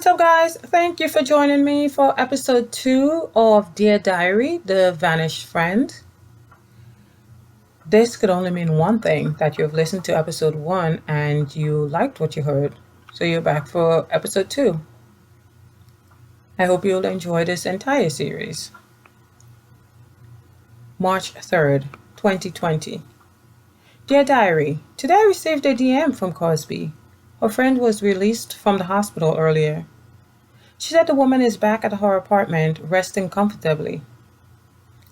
What's up, guys? Thank you for joining me for episode 2 of Dear Diary, The Vanished Friend. This could only mean one thing, that you've listened to episode 1 and you liked what you heard. So you're back for episode 2. I hope you'll enjoy this entire series. March 3rd, 2020. Dear Diary, today I received a DM from Cosby. Her friend was released from the hospital earlier. She said the woman is back at her apartment, resting comfortably.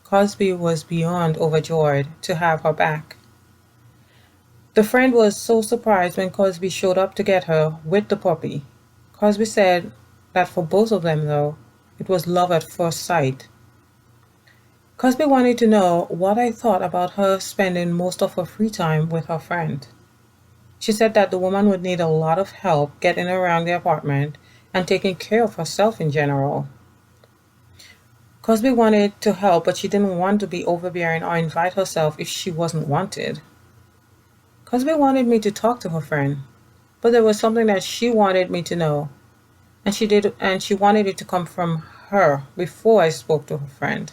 Cosby was beyond overjoyed to have her back. The friend was so surprised when Cosby showed up to get her with the puppy. Cosby said that for both of them, though, it was love at first sight. Cosby wanted to know what I thought about her spending most of her free time with her friend. She said that the woman would need a lot of help getting around the apartment and taking care of herself in general. Cosby wanted to help, but she didn't want to be overbearing or invite herself if she wasn't wanted. Cosby wanted me to talk to her friend, but there was something that she wanted me to know, and she wanted it to come from her before I spoke to her friend.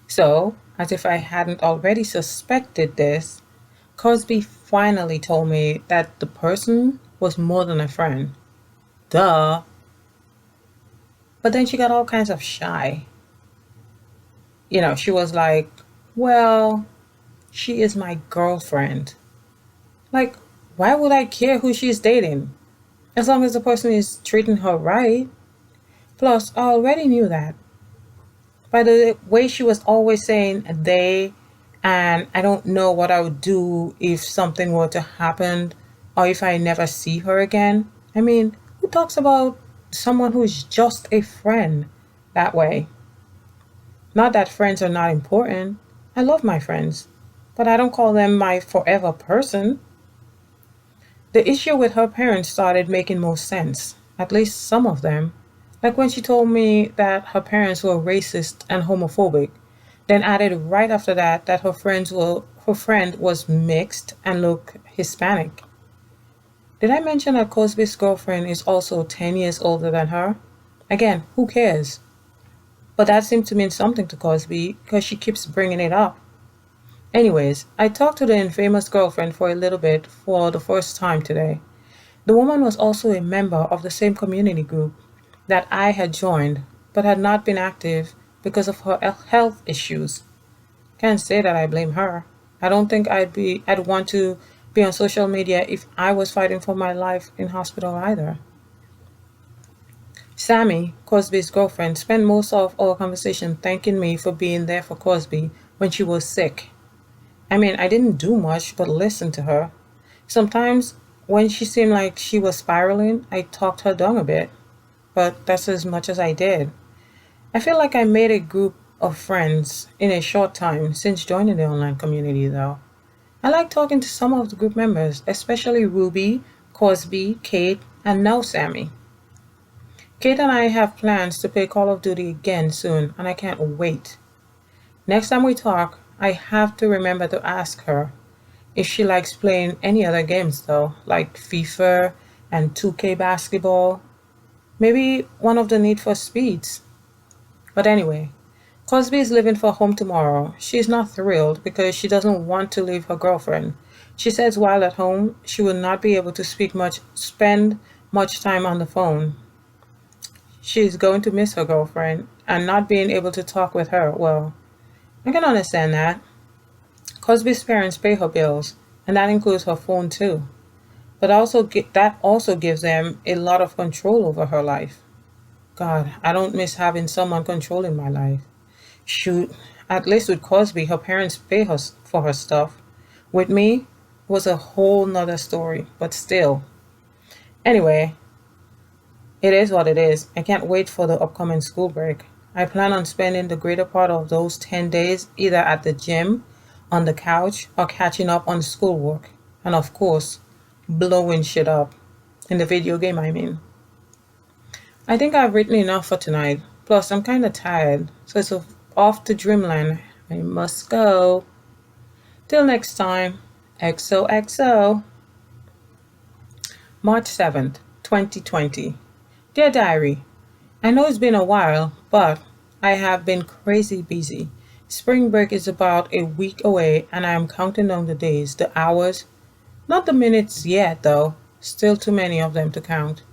So, as if I hadn't already suspected this, Cosby finally told me that the person was more than a friend. Duh. But then she got all kinds of shy. She was like, well, she is my girlfriend. Like, why would I care who she's dating? As long as the person is treating her right. Plus, I already knew that. By the way she was always saying they, and I don't know what I would do if something were to happen or if I never see her again. I mean, who talks about someone who is just a friend that way? Not that friends are not important. I love my friends, but I don't call them my forever person. The issue with her parents started making more sense, at least some of them. Like when she told me that her parents were racist and homophobic, then added right after that that her friend was mixed and looked Hispanic. Did I mention that Cosby's girlfriend is also 10 years older than her? Again, who cares? But that seemed to mean something to Cosby because she keeps bringing it up. Anyways, I talked to the infamous girlfriend for a little bit for the first time today. The woman was also a member of the same community group that I had joined, but had not been active because of her health issues. Can't say that I blame her. I don't think I'd want to be on social media if I was fighting for my life in hospital either. Sammy, Cosby's girlfriend, spent most of our conversation thanking me for being there for Cosby when she was sick. I mean, I didn't do much but listen to her. Sometimes, when she seemed like she was spiraling, I talked her down a bit, but that's as much as I did. I feel like I made a group of friends in a short time since joining the online community, though. I like talking to some of the group members, especially Ruby, Cosby, Kate, and now Sammy. Kate and I have plans to play Call of Duty again soon, and I can't wait. Next time we talk, I have to remember to ask her if she likes playing any other games, though, like FIFA and 2K basketball. Maybe one of the Need for Speeds. But anyway, Cosby is leaving for home tomorrow. She's not thrilled because she doesn't want to leave her girlfriend. She says while at home, she will not be able to spend much time on the phone. She's going to miss her girlfriend, and not being able to talk with her, well, I can understand that. Cosby's parents pay her bills, and that includes her phone too. But that also gives them a lot of control over her life. God, I don't miss having someone controlling my life. Shoot, at least with Cosby, her parents pay her for her stuff. With me, it was a whole nother story, but still. Anyway, it is what it is. I can't wait for the upcoming school break. I plan on spending the greater part of those 10 days either at the gym, on the couch, or catching up on schoolwork. And of course, blowing shit up. In the video game, I mean. I think I've written enough for tonight. Plus, I'm kind of tired. So it's off to dreamland. I must go. Till next time. XOXO. March 7th, 2020. Dear Diary, I know it's been a while, but I have been crazy busy. Spring break is about a week away, and I am counting down the days, the hours, not the minutes yet, though. Still too many of them to count.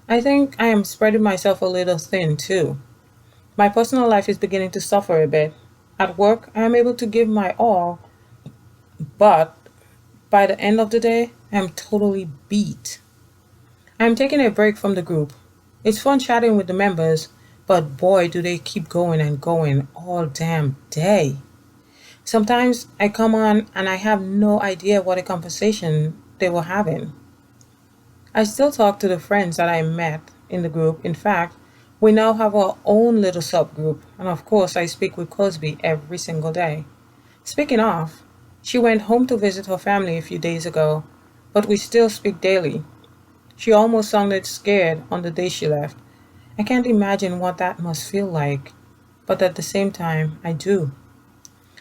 I think I am spreading myself a little thin, too. My personal life is beginning to suffer a bit. At work, I am able to give my all, but by the end of the day, I am totally beat. I am taking a break from the group. It's fun chatting with the members, but boy, do they keep going and going all damn day. Sometimes I come on and I have no idea what a conversation they were having. I still talk to the friends that I met in the group. In fact, we now have our own little subgroup, and of course, I speak with Cosby every single day. Speaking of, she went home to visit her family a few days ago, but we still speak daily. She almost sounded scared on the day she left. I can't imagine what that must feel like, but at the same time, I do.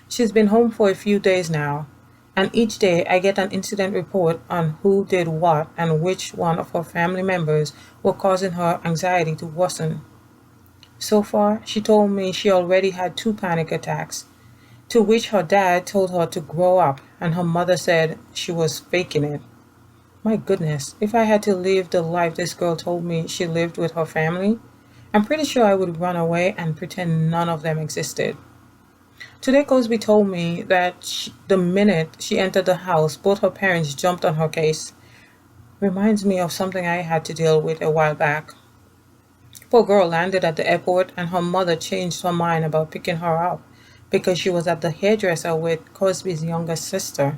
She's been home for a few days now, and each day I get an incident report on who did what and which one of her family members were causing her anxiety to worsen. So far, she told me she already had two panic attacks, to which her dad told her to grow up, and her mother said she was faking it. My goodness, if I had to live the life this girl told me she lived with her family, I'm pretty sure I would run away and pretend none of them existed. Today, Cosby told me that the minute she entered the house, both her parents jumped on her case. Reminds me of something I had to deal with a while back. Poor girl landed at the airport and her mother changed her mind about picking her up because she was at the hairdresser with Cosby's younger sister.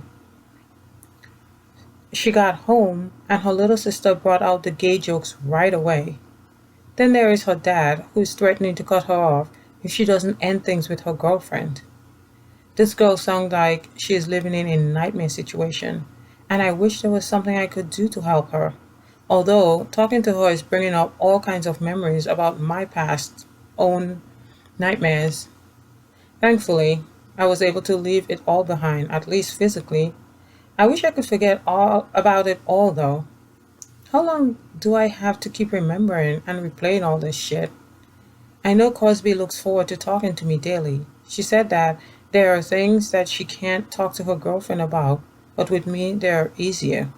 She got home and her little sister brought out the gay jokes right away. Then there is her dad, who is threatening to cut her off if she doesn't end things with her girlfriend. This girl sounds like she is living in a nightmare situation, and I wish there was something I could do to help her. Although, talking to her is bringing up all kinds of memories about my past own nightmares. Thankfully, I was able to leave it all behind, at least physically. I wish I could forget all about it all, though. How long do I have to keep remembering and replaying all this shit? I know Cosby looks forward to talking to me daily. She said that there are things that she can't talk to her girlfriend about, but with me they're easier.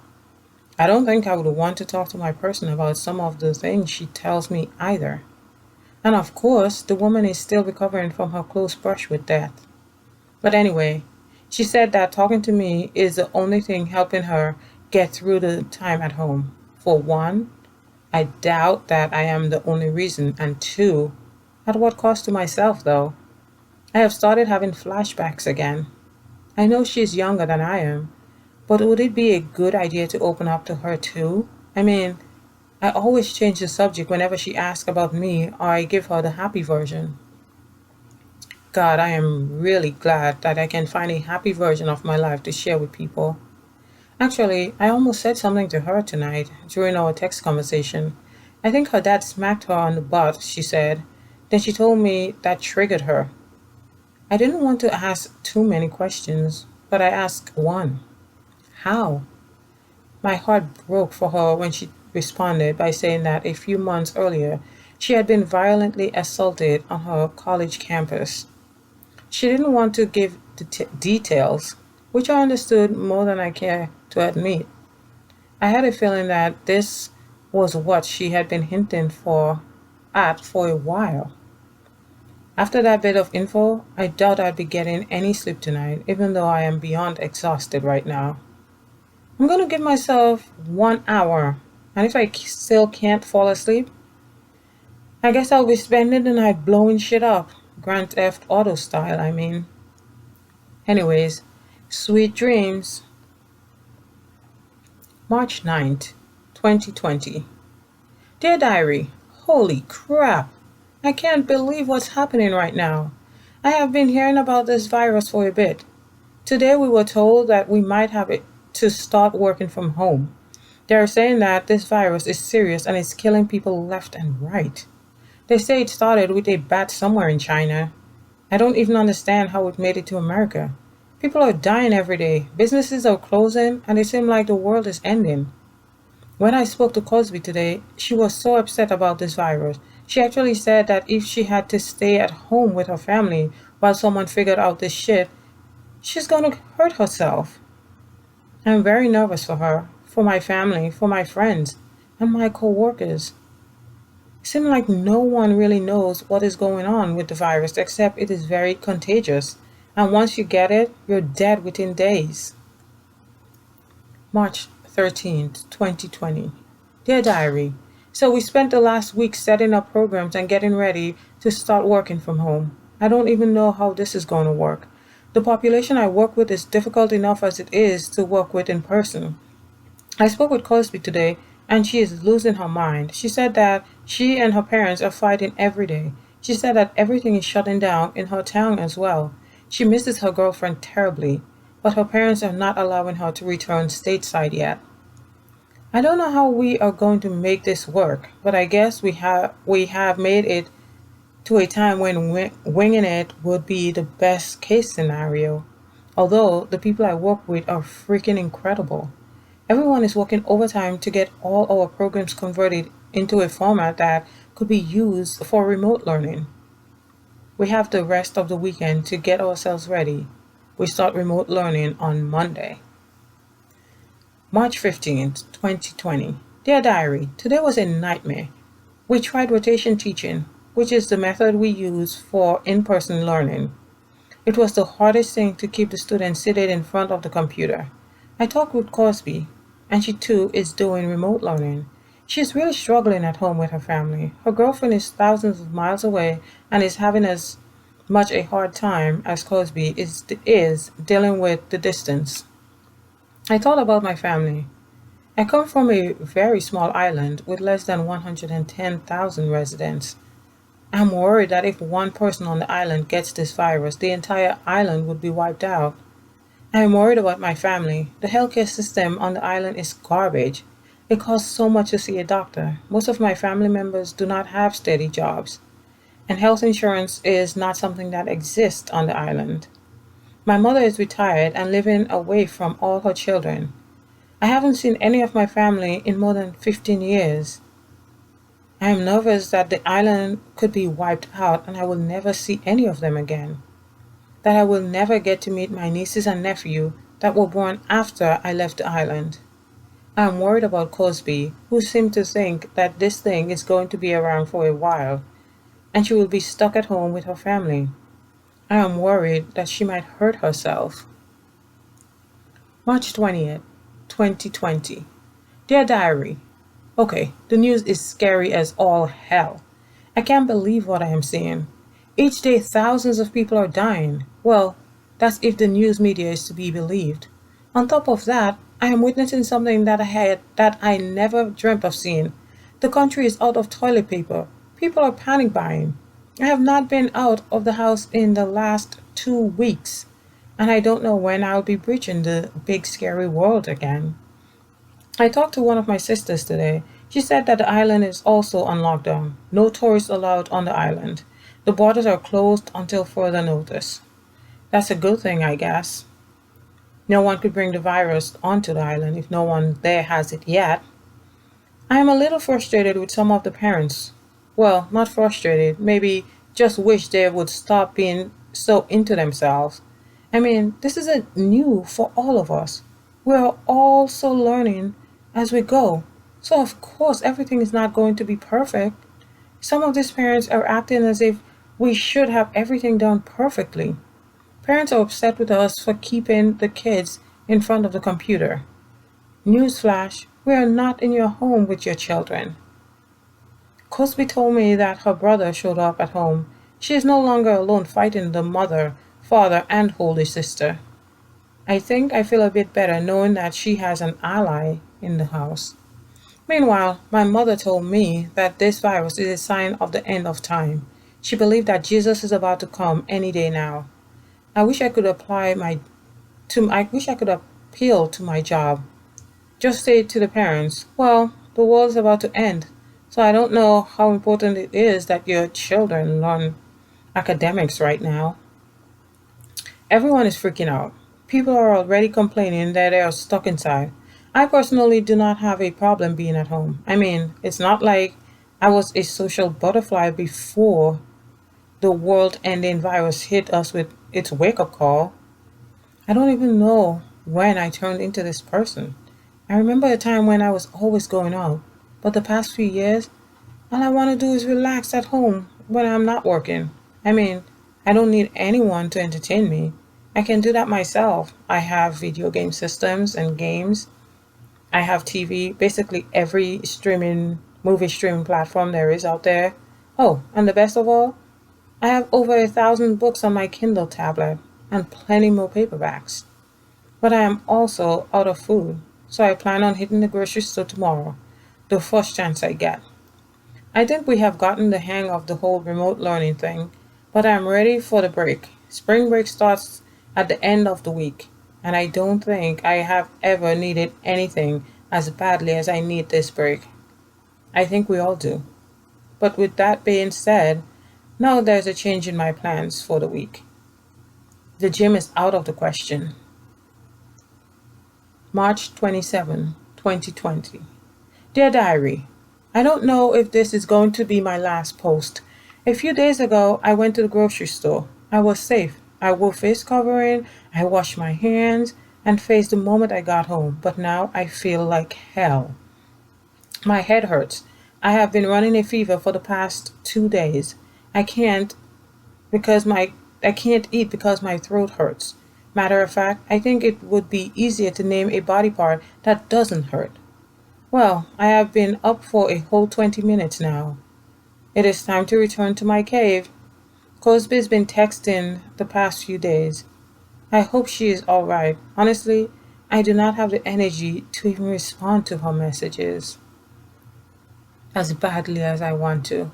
I don't think I would want to talk to my person about some of the things she tells me either. And of course, the woman is still recovering from her close brush with death. But anyway, she said that talking to me is the only thing helping her get through the time at home. For one, I doubt that I am the only reason, and two, at what cost to myself, though? I have started having flashbacks again. I know she's younger than I am, but would it be a good idea to open up to her too? I mean, I always change the subject whenever she asks about me or I give her the happy version. God, I am really glad that I can find a happy version of my life to share with people. Actually, I almost said something to her tonight during our text conversation. I think her dad smacked her on the butt, she said. Then she told me that triggered her. I didn't want to ask too many questions, but I asked one. How? My heart broke for her when she responded by saying that a few months earlier she had been violently assaulted on her college campus. She didn't want to give details, which I understood more than I care to admit. I had a feeling that this was what she had been hinting at for a while. After that bit of info, I doubt I'd be getting any sleep tonight, even though I am beyond exhausted right now. I'm going to give myself 1 hour, and if I still can't fall asleep, I guess I'll be spending the night blowing shit up. Grand Theft Auto style, I mean. Anyways, sweet dreams. March 9th, 2020. Dear Diary, holy crap! I can't believe what's happening right now. I have been hearing about this virus for a bit. Today we were told that we might have it to start working from home. They are saying that this virus is serious and is killing people left and right. They say it started with a bat somewhere in China. I don't even understand how it made it to America. People are dying every day, businesses are closing, and it seems like the world is ending. When I spoke to Cosby today, she was so upset about this virus. She actually said that if she had to stay at home with her family while someone figured out this shit, she's gonna hurt herself. I'm very nervous for her, for my family, for my friends, and my coworkers. It seems like no one really knows what is going on with the virus except it is very contagious. And once you get it, you're dead within days. March 13th, 2020. Dear Diary, so we spent the last week setting up programs and getting ready to start working from home. I don't even know how this is going to work. The population I work with is difficult enough as it is to work with in person. I spoke with Cosby today, and she is losing her mind. She said that she and her parents are fighting every day. She said that everything is shutting down in her town as well. She misses her girlfriend terribly, but her parents are not allowing her to return stateside yet. I don't know how we are going to make this work, but I guess we have made it to a time when winging it would be the best case scenario. Although the people I work with are freaking incredible. Everyone is working overtime to get all our programs converted into a format that could be used for remote learning. We have the rest of the weekend to get ourselves ready. We start remote learning on Monday. March 15th, 2020. Dear Diary, today was a nightmare. We tried rotation teaching, which is the method we use for in person learning. It was the hardest thing to keep the students seated in front of the computer. I talked with Cosby, and she too is doing remote learning. She's really struggling at home with her family. Her girlfriend is thousands of miles away and is having as much a hard time as Cosby is dealing with the distance. I thought about my family. I come from a very small island with less than 110,000 residents. I'm worried that if one person on the island gets this virus, the entire island would be wiped out. I'm worried about my family. The healthcare system on the island is garbage. It costs so much to see a doctor. Most of my family members do not have steady jobs, and health insurance is not something that exists on the island. My mother is retired and living away from all her children. I haven't seen any of my family in more than 15 years. I am nervous that the island could be wiped out and I will never see any of them again. That I will never get to meet my nieces and nephew that were born after I left the island. I am worried about Cosby, who seemed to think that this thing is going to be around for a while, and she will be stuck at home with her family. I am worried that she might hurt herself. March 20th, 2020. Dear Diary, okay, the news is scary as all hell. I can't believe what I am seeing. Each day, thousands of people are dying. Well, that's if the news media is to be believed. On top of that, I am witnessing something that I never dreamt of seeing. The country is out of toilet paper. People are panic buying. I have not been out of the house in the last 2 weeks, and I don't know when I'll be breaching the big scary world again. I talked to one of my sisters today. She said that the island is also on lockdown. No tourists allowed on the island. The borders are closed until further notice. That's a good thing, I guess. No one could bring the virus onto the island if no one there has it yet. I am a little frustrated with some of the parents. Well, not frustrated, maybe just wish they would stop being so into themselves. I mean, this is a new for all of us. We're also learning as we go. So of course everything is not going to be perfect. Some of these parents are acting as if we should have everything done perfectly. Parents are upset with us for keeping the kids in front of the computer. Newsflash, we are not in your home with your children. Cosby told me that her brother showed up at home. She is no longer alone fighting the mother, father, and older sister. I think I feel a bit better knowing that she has an ally in the house. Meanwhile, my mother told me that this virus is a sign of the end of time. She believed that Jesus is about to come any day now. I wish I could I wish I could appeal to my job. Just say to the parents, well, the world is about to end, so I don't know how important it is that your children learn academics right now. Everyone is freaking out. People are already complaining that they are stuck inside. I personally do not have a problem being at home. I mean, it's not like I was a social butterfly before the world ending virus hit us with its wake up call. I don't even know when I turned into this person. I remember a time when I was always going out, but the past few years, all I want to do is relax at home when I'm not working. I mean, I don't need anyone to entertain me. I can do that myself. I have video game systems and games. I have TV, basically every movie streaming platform there is out there. Oh, and the best of all, I have over 1,000 books on my Kindle tablet and plenty more paperbacks. But I am also out of food, so I plan on hitting the grocery store tomorrow, the first chance I get. I think we have gotten the hang of the whole remote learning thing, but I'm ready for the break. Spring break starts at the end of the week, and I don't think I have ever needed anything as badly as I need this break. I think we all do. But with that being said, now there's a change in my plans for the week. The gym is out of the question. March 27, 2020. Dear Diary, I don't know if this is going to be my last post. A few days ago, I went to the grocery store. I was safe. I wore face covering, I washed my hands, and faced the moment I got home. But now I feel like hell. My head hurts. I have been running a fever for the past 2 days. I can't because my I can't eat because my throat hurts. Matter of fact, I think it would be easier to name a body part that doesn't hurt. Well, I have been up for a whole 20 minutes now. It is time to return to my cave. Cosby's been texting the past few days. I hope she is alright. Honestly, I do not have the energy to even respond to her messages as badly as I want to.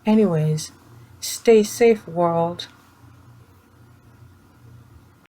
Anyways, stay safe, world.